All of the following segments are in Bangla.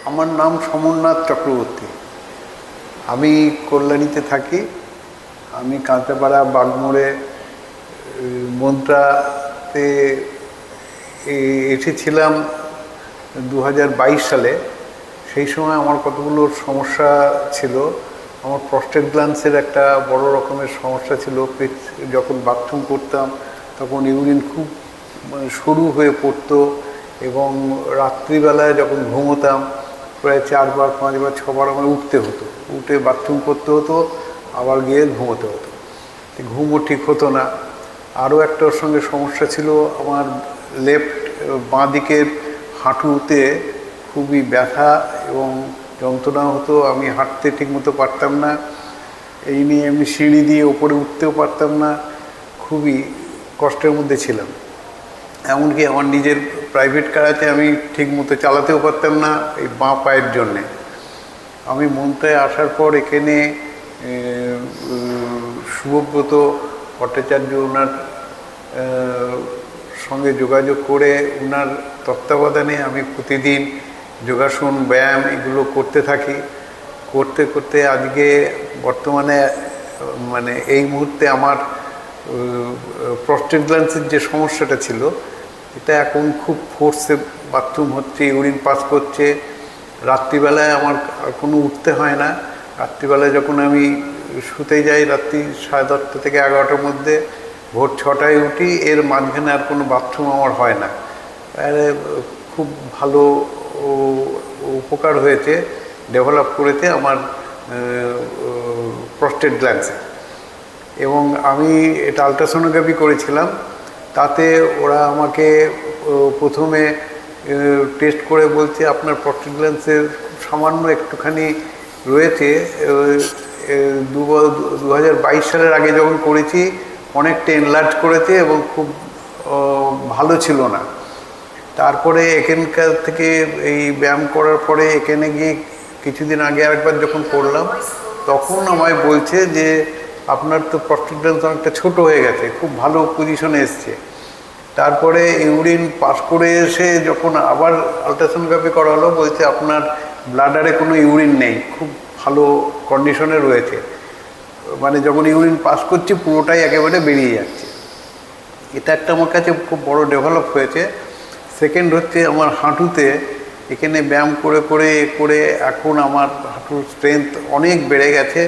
আমার নাম সমরনাথ চক্রবর্তী। আমি কল্যাণীতে থাকি। আমি কাঁচরাপাড়া বাগমোড়ে মন্ত্রাতে এসেছিলাম 2022 সালে। সেই সময় আমার কতগুলো সমস্যা ছিল। আমার প্রস্টেট গ্ল্যান্ডসের একটা বড় রকমের সমস্যা ছিল। যখন বাথরুম করতাম তখন ইউরিন খুব সরু হয়ে পড়তো, এবং রাত্রিবেলায় যখন ঘুমোতাম প্রায় 4 বার 5 বার 6 বার আমার উঠতে হতো, উঠে বাথরুম করতে হতো, আবার গিয়ে ঘুমোতে হতো। ঘুমও ঠিক হতো না। আরও একটা ওর সঙ্গে সমস্যা ছিল, আমার বাঁ দিকের হাঁটুতে খুবই ব্যথা এবং যন্ত্রণা হতো। আমি হাঁটতে ঠিকমতো পারতাম না। এই নিয়ে আমি সিঁড়ি দিয়ে ওপরে উঠতেও পারতাম না। খুবই কষ্টের মধ্যে ছিলাম। এমনকি আমার নিজের প্রাইভেট কারাতে আমি ঠিকমতো চালাতেও পারতাম না এই বাঁ পায়ের জন্যে। আমি মন্ত্রায় আসার পর এখানে শুভব্রত ভট্টাচার্য ওনার সঙ্গে যোগাযোগ করে ওনার তত্ত্বাবধানে আমি প্রতিদিন যোগাসন ব্যায়াম এগুলো করতে থাকি। করতে করতে আজকে বর্তমানে এই মুহূর্তে আমার প্রস্টেট গ্ল্যান্ডসের যে সমস্যাটা ছিল এটা এখন খুব ফোর্সে বাথরুম হচ্ছে, ইউরিন পাস করছে। রাত্রিবেলায় আমার কোনো উঠতে হয় না। রাত্রিবেলায় যখন আমি শুতে যাই রাত্রি 10:30 থেকে 11টার মধ্যে, ভোর 6টায় উঠি, এর মাঝখানে আর কোনো বাথরুম আমার হয় না। খুব ভালো উপকার হয়েছে, ডেভেলপ করেছে আমার প্রস্টেট গ্ল্যান্ডসে। এবং আমি এটা আলট্রাসোনোগ্রাফি করেছিলাম। তাতে ওরা আমাকে প্রথমে টেস্ট করে বলছে আপনার প্রস্টেট গ্ল্যান্ডসের সামান্য একটুখানি রয়েছে। 2022 সালের আগে যখন করেছি অনেকটা এনলার্জ করেছে এবং খুব ভালো ছিল না। তারপরে এখানকার থেকে এই ব্যায়াম করার পরে এখানে গিয়ে কিছুদিন আগে আরেকবার যখন করলাম তখন আমায় বলছে যে আপনার তো প্রস্টেট গ্ল্যান্ডস অনেকটা ছোটো হয়ে গেছে, খুব ভালো পজিশনে এসছে। তারপরে ইউরিন পাস করে এসে যখন আবার আলট্রাসোনোগ্রাফি করা হলো, বলছে আপনার ব্লাডারে কোনো ইউরিন নেই, খুব ভালো কন্ডিশনে রয়েছে। যখন ইউরিন পাস করছি পুরোটাই একেবারে বেরিয়ে যাচ্ছে। এটা একটা আমার কাছে খুব বড় ডেভেলপ হয়েছে। সেকেন্ড হচ্ছে আমার হাঁটুতে এখানে ব্যায়াম করে করে করে এখন আমার হাঁটুর স্ট্রেংথ অনেক বেড়ে গেছে।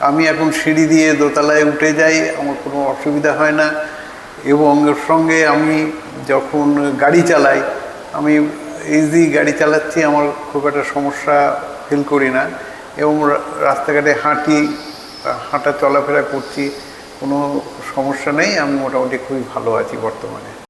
আমি এখন সিঁড়ি দিয়ে দোতলায় উঠে যাই, আমার কোনো অসুবিধা হয় না। এবং এর সঙ্গে আমি যখন গাড়ি চালাই, আমি ইজি গাড়ি চালাচ্ছি, আমার খুব একটা সমস্যা ফিল করি না। এবং রাস্তাঘাটে হাঁটা চলাফেরা করছি, কোনো সমস্যা নেই। আমি মোটামুটি খুবই ভালো আছি বর্তমানে।